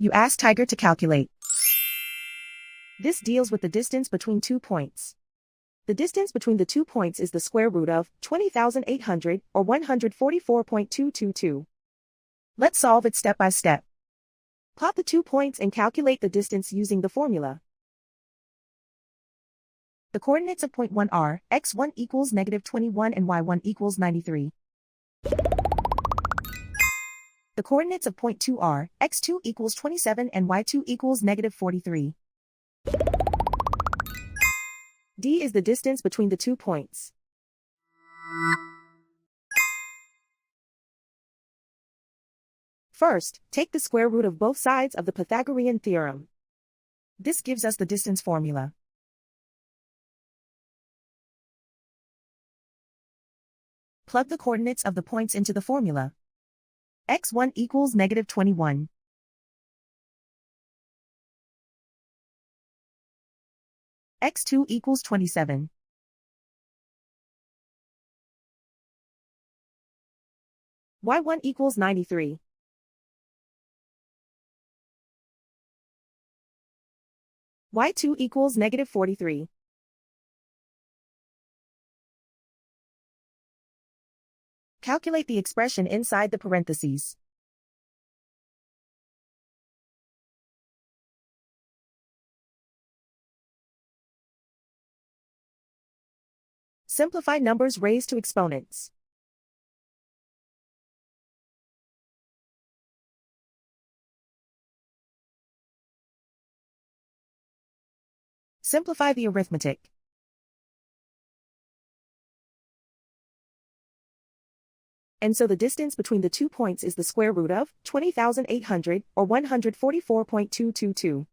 You ask Tiger to calculate. This deals with the distance between 2 points. The distance between the 2 points is the square root of 20,800 or 144.222. Let's solve it step by step. Plot the 2 points and calculate the distance using the formula. The coordinates of point 1 are x1 equals -21 and y1 equals 93. The coordinates of point 2 are x2 equals 27 and y2 equals -43. D is the distance between the 2 points. First, take the square root of both sides of the Pythagorean theorem. This gives us the distance formula. Plug the coordinates of the points into the formula. x1 equals -21. x2 equals 27. y1 equals 93. y2 equals -43. Calculate the expression inside the parentheses. Simplify numbers raised to exponents. Simplify the arithmetic. And so the distance between the 2 points is the square root of 20,800 or 144.222.